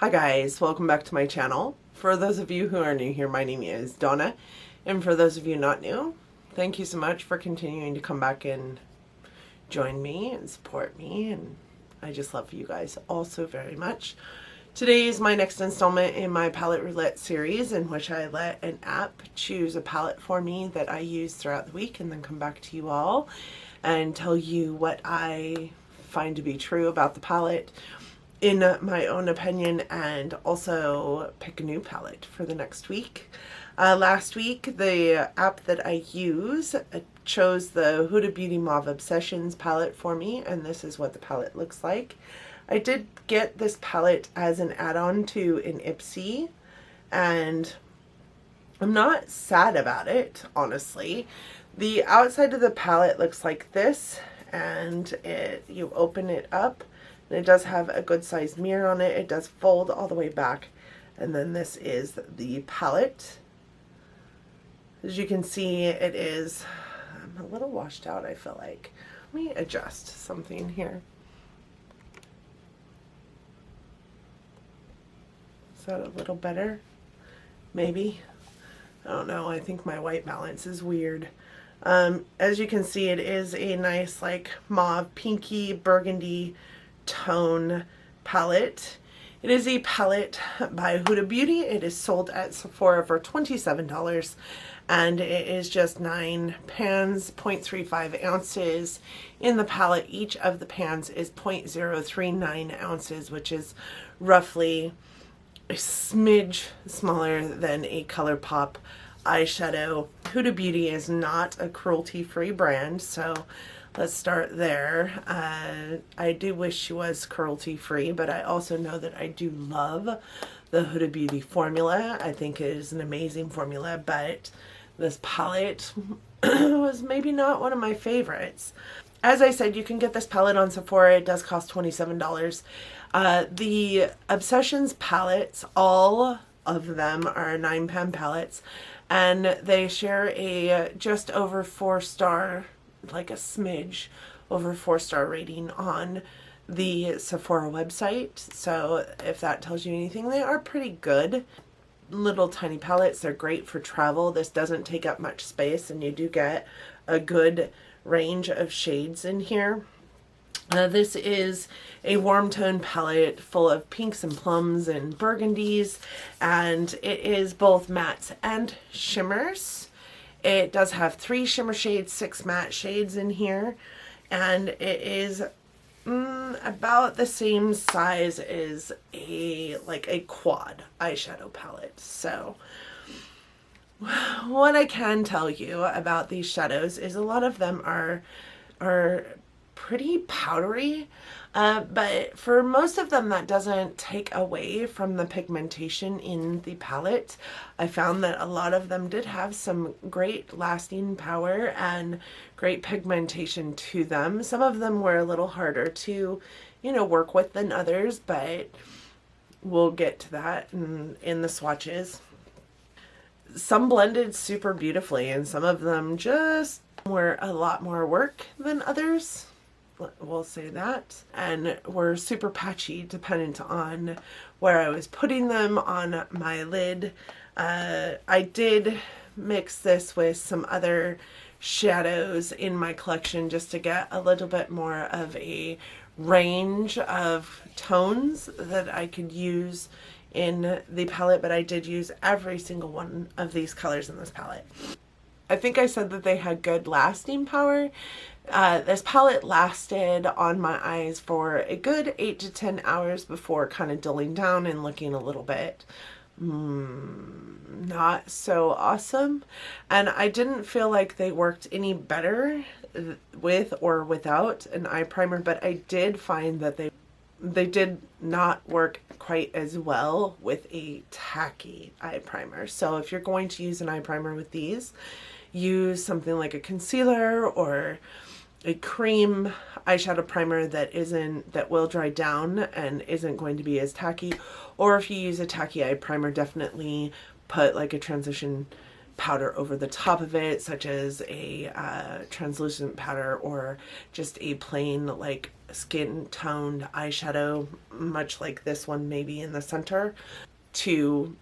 Hi guys, welcome back to my channel. For those of you who are new here, my name is Donna, and for those of you not new, thank you so much for continuing to come back and join me and support me, and I just love you guys all so very much. Today is my next installment in my Palette Roulette series, in which I let an app choose a palette for me that I use throughout the week and then come back to you all and tell you what I find to be true about the palette in my own opinion, and also pick a new palette for the next week. Last week, the app that I use chose the Huda Beauty Mauve Obsessions palette for me, and this is what the palette looks like. I did get this palette as an add-on to an IPSY, and I'm not sad about it, honestly. The outside of the palette looks like this, and you open it up, and it does have a good sized mirror on it. It does fold all the way back, and then this is the palette. As you can see, it is, I'm a little washed out, I feel like. Let me adjust something here. Is that a little better? Maybe. I don't know. I think my white balance is weird. As you can see, it is a nice like mauve, pinky, burgundy tone palette. It is a palette by Huda Beauty. It is sold at Sephora for $27, and it is just 9 pans, 0.35 ounces in the palette. Each of the pans is 0.039 ounces, which is roughly a smidge smaller than a ColourPop eyeshadow. Huda Beauty is not a cruelty-free brand, so let's start there. I do wish she was cruelty-free, but I also know that I do love the Huda Beauty formula. I think it is an amazing formula, but this palette was maybe not one of my favorites. As I said, you can get this palette on Sephora. It does cost $27. The Obsessions palettes, all of them are 9-pan palettes, and they share a just over 4-star, like a smidge over 4-star rating on the Sephora website. So if that tells you anything, they are pretty good. Little tiny palettes. They're great for travel. This doesn't take up much space, and you do get a good range of shades in here. This is a warm tone palette full of pinks and plums and burgundies, and it is both mattes and shimmers. It does have 3 shimmer shades, 6 matte shades in here, and it is about the same size as a quad eyeshadow palette. So what I can tell you about these shadows is a lot of them are pretty powdery, but for most of them that doesn't take away from the pigmentation in the palette. I found that a lot of them did have some great lasting power and great pigmentation to them. Some of them were a little harder to, work with than others, but we'll get to that in the swatches. Some blended super beautifully, and some of them just were a lot more work than others. We'll say that, and were super patchy dependent on where I was putting them on my lid. I did mix this with some other shadows in my collection just to get a little bit more of a range of tones that I could use in the palette, but I did use every single one of these colors in this palette. I think I said that they had good lasting power. This palette lasted on my eyes for a good 8 to 10 hours before kind of dulling down and looking a little bit not so awesome. And I didn't feel like they worked any better with or without an eye primer, but I did find that they did not work quite as well with a tacky eye primer. So if you're going to use an eye primer with these, use something like a concealer or a cream eyeshadow primer that will dry down and isn't going to be as tacky. Or if you use a tacky eye primer, definitely put like a transition powder over the top of it, such as a translucent powder or just a plain like skin toned eyeshadow, much like this one maybe in the center, to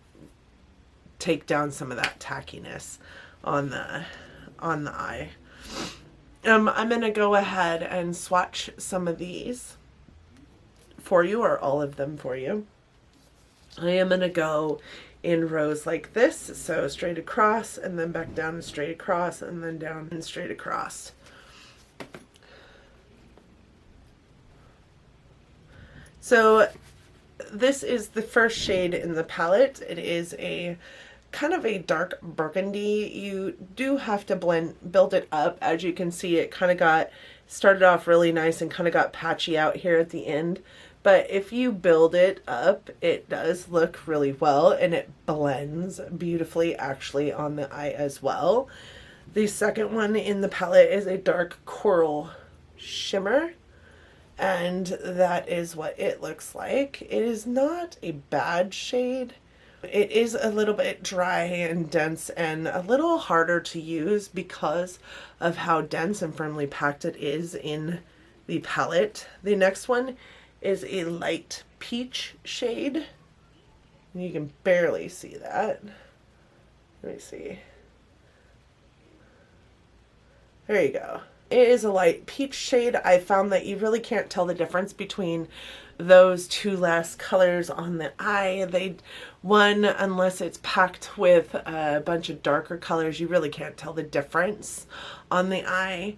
take down some of that tackiness on the eye. I'm gonna go ahead and swatch some of these for you, or all of them for you. I am gonna go in rows like this, so straight across and then back down and straight across and then down and straight across. So this is the first shade in the palette. It is a kind of a dark burgundy. You do have to build it up. As you can see, it kind of started off really nice and kind of got patchy out here at the end. But if you build it up, it does look really well, and it blends beautifully actually on the eye as well. The second one in the palette is a dark coral shimmer, and that is what it looks like. It is not a bad shade. It is a little bit dry and dense and a little harder to use because of how dense and firmly packed it is in the palette. The next one is a light peach shade. You can barely see that. Let me see. There you go. It is a light peach shade. I found that you really can't tell the difference between those two last colors on the eye. Unless it's packed with a bunch of darker colors, you really can't tell the difference on the eye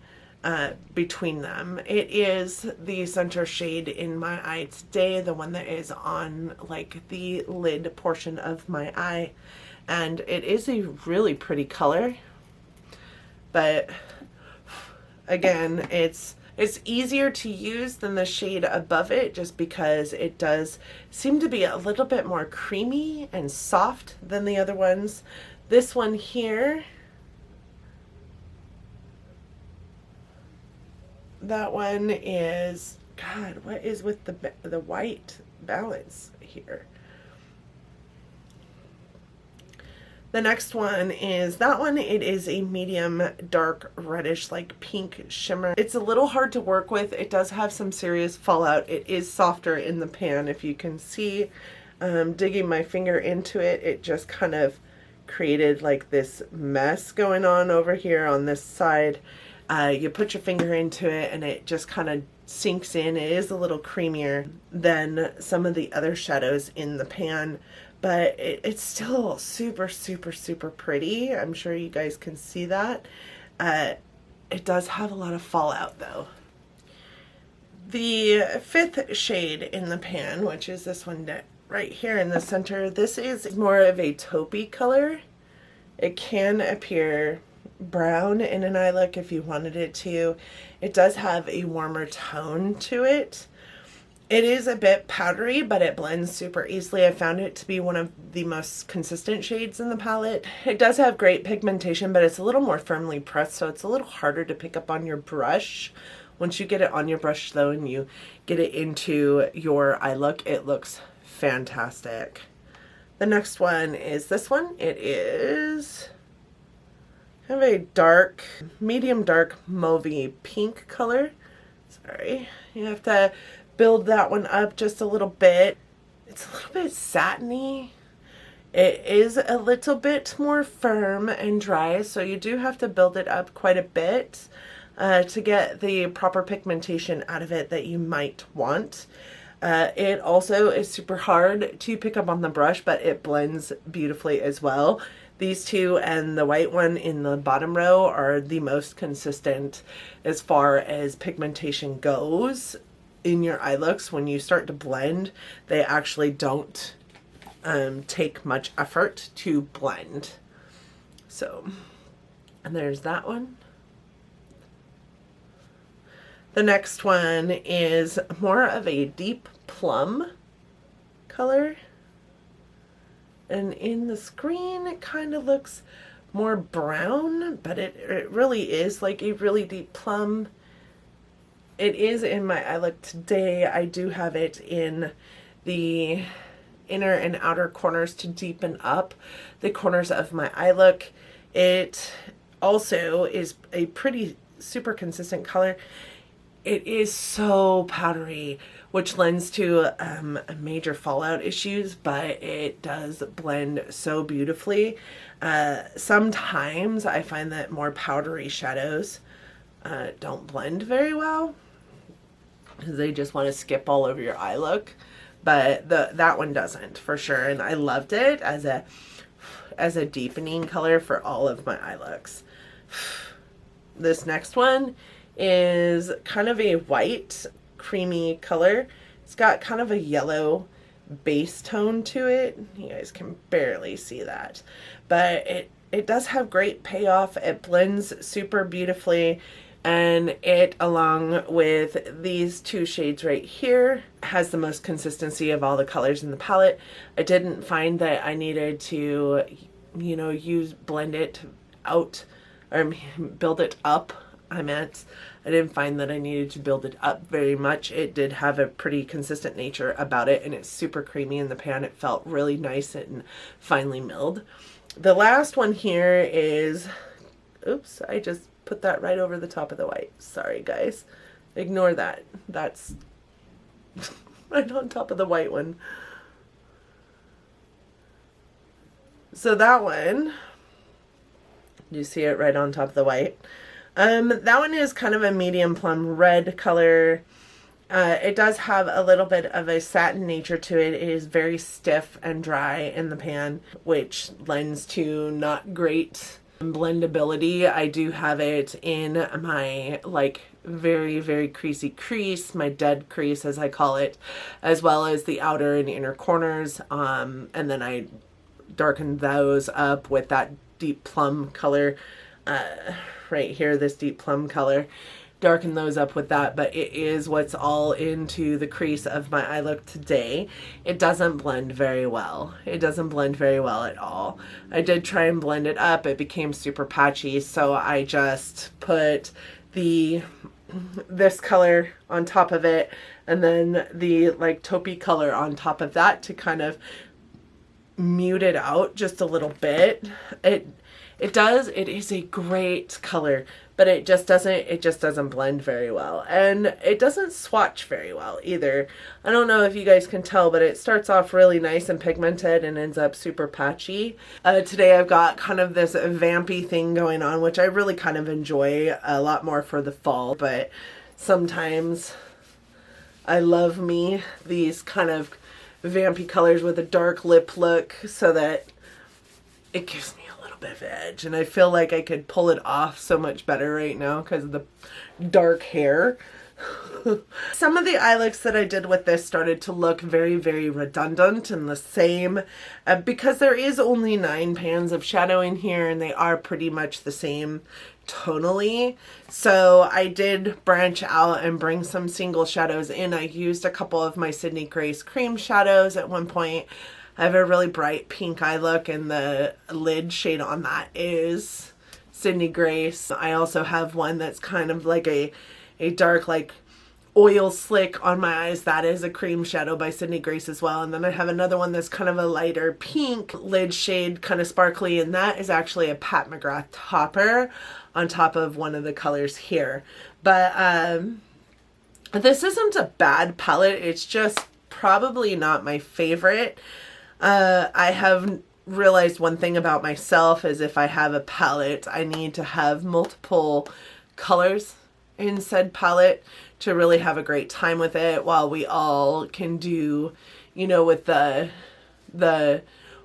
between them. It is the center shade in my eye today, the one that is on like the lid portion of my eye, and it is a really pretty color. But again, it's easier to use than the shade above it, just because it does seem to be a little bit more creamy and soft than the other ones. This one here, that one is, God, what is with the white balance here? The next one is that one. It is a medium dark reddish like pink shimmer. It's a little hard to work with. It does have some serious fallout. It is softer in the pan. If you can see, digging my finger into it, it just kind of created like this mess going on over here on this side. You put your finger into it and it just kind of sinks in. It is a little creamier than some of the other shadows in the pan, but it's still super, super, super pretty. I'm sure you guys can see that. It does have a lot of fallout though. The fifth shade in the pan, which is this one right here in the center, this is more of a taupey color. It can appear brown in an eye look if you wanted it to. It does have a warmer tone to it. It is a bit powdery, but it blends super easily. I found it to be one of the most consistent shades in the palette. It does have great pigmentation, but it's a little more firmly pressed, so it's a little harder to pick up on your brush. Once you get it on your brush though and you get it into your eye look, it looks fantastic. The next one is this one. It is kind of a dark, medium dark mauvey pink color. Sorry, you have to build that one up just a little bit. It's a little bit satiny. It is a little bit more firm and dry, so you do have to build it up quite a bit to get the proper pigmentation out of it that you might want. It also is super hard to pick up on the brush, but it blends beautifully as well. These two and the white one in the bottom row are the most consistent as far as pigmentation goes in your eye looks. When you start to blend, they actually don't take much effort to blend. So, and there's that one. The next one is more of a deep plum color. And in the screen, it kind of looks more brown, but it really is like a really deep plum. It is in my eye look today. I do have it in the inner and outer corners to deepen up the corners of my eye look. It also is a pretty super consistent color. It is so powdery, which lends to major fallout issues, but it does blend so beautifully. Sometimes I find that more powdery shadows don't blend very well because they just want to skip all over your eye look, but that one doesn't for sure, and I loved it as a deepening color for all of my eye looks. This next one is kind of a white creamy color. It's got kind of a yellow base tone to it. You guys can barely see that, but it does have great payoff. It blends super beautifully, and it, along with these two shades right here, has the most consistency of all the colors in the palette. I didn't find that I needed to, you know, blend it out or build it up. I didn't find that I needed to build it up very much. It did have a pretty consistent nature about it, and it's super creamy in the pan. It felt really nice and finely milled. The last one here is, oops, I just put that right over the top of the white. Sorry guys, ignore that. That's right on top of the white one. So that one, you see it right on top of the white. That one is kind of a medium plum red color. It does have a little bit of a satin nature to it. It is very stiff and dry in the pan, which lends to not great blendability. I do have it in my like very, very creasy crease, my dead crease as I call it, as well as the outer and inner corners. And then I darkened those up with that deep plum color right here, this deep plum color. Darken those up with that, but it is what's all into the crease of my eye look today. It doesn't blend very well. It doesn't blend very well at all. I did try and blend it up. It became super patchy, so I just put this color on top of it, and then the like taupey color on top of that to kind of mute it out just a little bit. It is a great color, but it just doesn't blend very well, and it doesn't swatch very well either. I don't know if you guys can tell, but it starts off really nice and pigmented and ends up super patchy. Today I've got kind of this vampy thing going on, which I really kind of enjoy a lot more for the fall, but sometimes I love me these kind of vampy colors with a dark lip look, so that it gives me bit of edge, and I feel like I could pull it off so much better right now because of the dark hair. Some of the eye looks that I did with this started to look very, very redundant and the same because there is only 9 pans of shadow in here, and they are pretty much the same tonally. So I did branch out and bring some single shadows in. I used a couple of my Sydney Grace cream shadows at one point. I have a really bright pink eye look, and the lid shade on that is Sydney Grace. I also have one that's kind of like a dark like oil slick on my eyes. That is a cream shadow by Sydney Grace as well. And then I have another one that's kind of a lighter pink lid shade, kind of sparkly, and that is actually a Pat McGrath topper on top of one of the colors here. But this isn't a bad palette. It's just probably not my favorite. I have realized one thing about myself is if I have a palette, I need to have multiple colors in said palette to really have a great time with it, while we all can do, you know, with the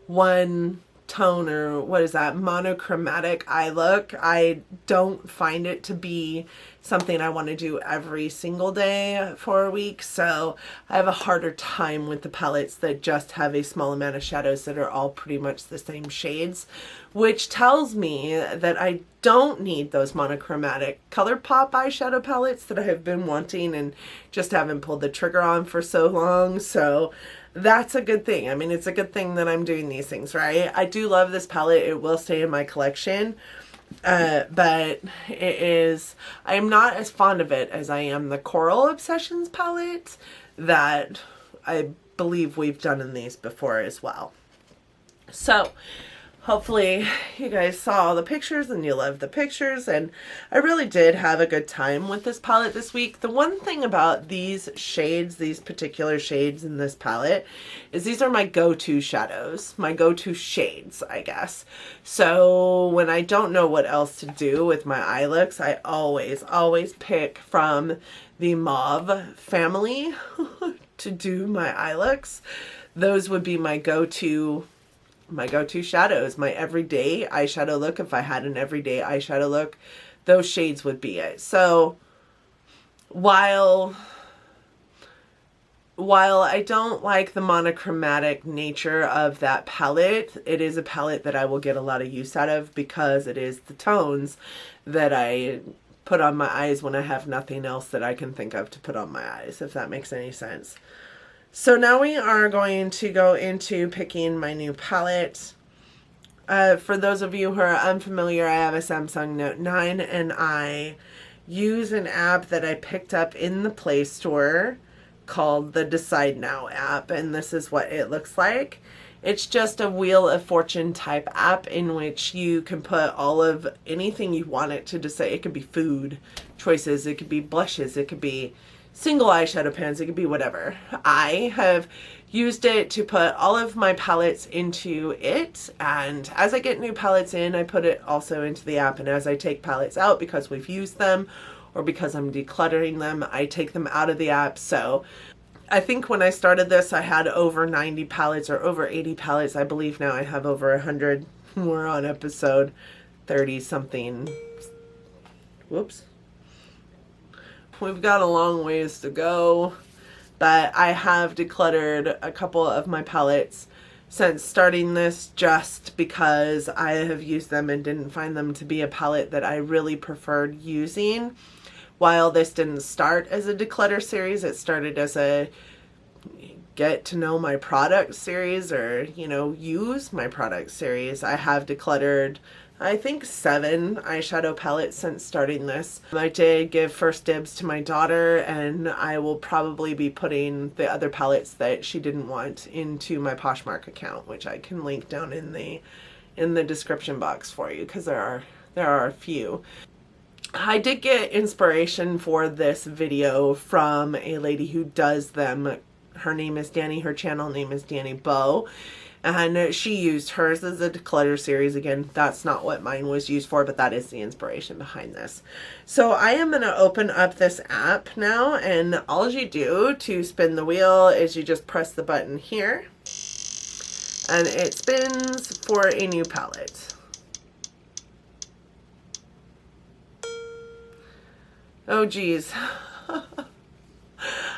one tone, or what is that, monochromatic eye look. I don't find it to be something I want to do every single day for a week, so I have a harder time with the palettes that just have a small amount of shadows that are all pretty much the same shades, which tells me that I don't need those monochromatic ColourPop eyeshadow palettes that I have been wanting and just haven't pulled the trigger on for so long. So that's a good thing. I mean, it's a good thing that I'm doing these things, right? I do love this palette. It will stay in my collection. But I'm not as fond of it as I am the Coral Obsessions palette that I believe we've done in these before as well. So Hopefully you guys saw all the pictures and you loved the pictures, and I really did have a good time with this palette this week. The one thing about these shades, these particular shades in this palette, is these are my go-to shadows, my go-to shades, I guess. So when I don't know what else to do with my eye looks, I always pick from the Mauve family to do my eye looks. Those would be my go-to shadows, my everyday eyeshadow look. If I had an everyday eyeshadow look, those shades would be it. So while I don't like the monochromatic nature of that palette, it is a palette that I will get a lot of use out of because it is the tones that I put on my eyes when I have nothing else that I can think of to put on my eyes, if that makes any sense. So now we are going to go into picking my new palette. For those of you who are unfamiliar, I have a Samsung Note 9 and I use an app that I picked up in the Play Store called the Decide Now app, and this is what it looks like. It's just a Wheel of Fortune type app in which you can put all of anything you want it to decide. It could be food choices, it could be blushes, it could be single eyeshadow pans, it could be whatever. I have used it to put all of my palettes into it, and as I get new palettes in, I put it also into the app, and as I take palettes out because we've used them or because I'm decluttering them, I take them out of the app. So I think when I started this, I had over 90 palettes or over 80 palettes. I believe now I have over 100. We're on episode 30 something. Whoops. We've got a long ways to go, but I have decluttered a couple of my palettes since starting this just because I have used them and didn't find them to be a palette that I really preferred using. While this didn't start as a declutter series, it started as a get to know my product series, or, you know, use my product series. I have decluttered, I think, 7 eyeshadow palettes since starting this. I did give first dibs to my daughter, and I will probably be putting the other palettes that she didn't want into my Poshmark account, which I can link down in the description box for you, because there are a few. I did get inspiration for this video from a lady who does them. Her name is Danny. Her channel name is Danny Bow. And she used hers as a declutter series. Again, that's not what mine was used for, but that is the inspiration behind this. So I am going to open up this app now, and all you do to spin the wheel is you just press the button here, and it spins for a new palette. Oh geez.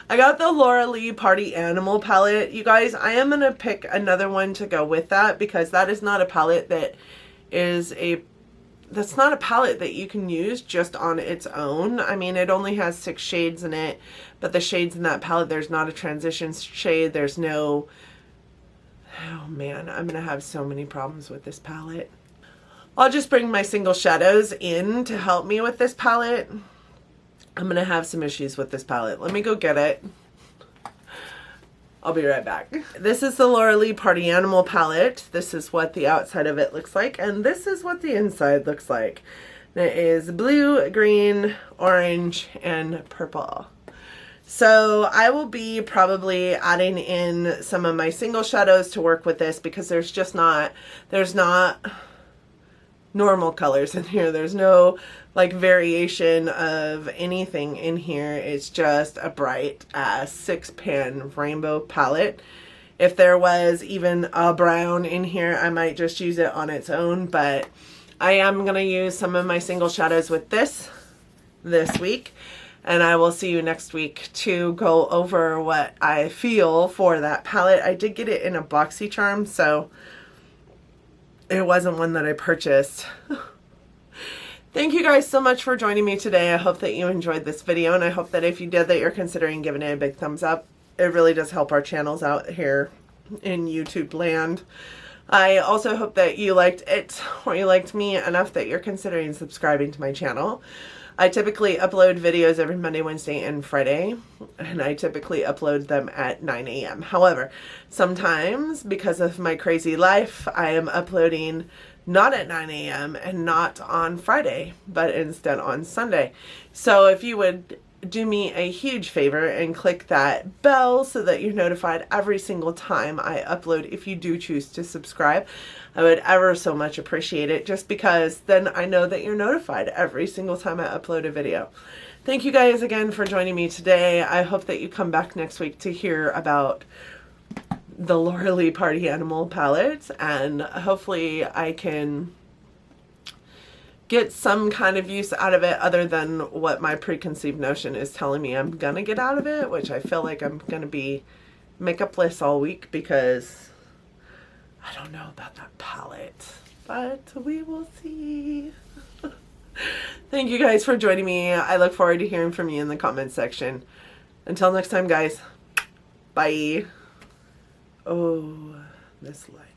I got the Laura Lee Party Animal palette. You guys, I am going to pick another one to go with that, because that is not a palette that that's not a palette that you can use just on its own. I mean, it only has 6 shades in it, but the shades in that palette, there's not a transition shade. There's no, oh man, I'm going to have so many problems with this palette. I'll just bring my single shadows in to help me with this palette. I'm going to have some issues with this palette. Let me go get it. I'll be right back. This is the Laura Lee Party Animal palette. This is what the outside of it looks like, and this is what the inside looks like. It is blue, green, orange, and purple. So I will be probably adding in some of my single shadows to work with this, because there's not normal colors in here. There's no like variation of anything in here. It's just a bright 6-pan rainbow palette. If there was even a brown in here, I might just use it on its own, but I am going to use some of my single shadows with this week, and I will see you next week to go over what I feel for that palette. I did get it in a BoxyCharm, so it wasn't one that I purchased. Thank you guys so much for joining me today. I hope that you enjoyed this video, and I hope that if you did, that you're considering giving it a big thumbs up. It really does help our channels out here in YouTube land. I also hope that you liked it, or you liked me enough that you're considering subscribing to my channel. I typically upload videos every Monday, Wednesday, and Friday. and I typically upload them at 9 a.m. However, sometimes because of my crazy life, I am uploading not at 9 a.m. and not on Friday, but instead on Sunday. So if you would do me a huge favor and click that bell so that you're notified every single time I upload, if you do choose to subscribe, I would ever so much appreciate it, just because then I know that you're notified every single time I upload a video. Thank you guys again for joining me today. I hope that you come back next week to hear about the Laura Lee Party Animal palette, and hopefully I can get some kind of use out of it other than what my preconceived notion is telling me I'm gonna get out of it, which I feel like I'm gonna be makeupless all week because I don't know about that palette, but we will see. Thank you guys for joining me. I look forward to hearing from you in the comments section. Until next time, guys, bye. Oh, this lighting.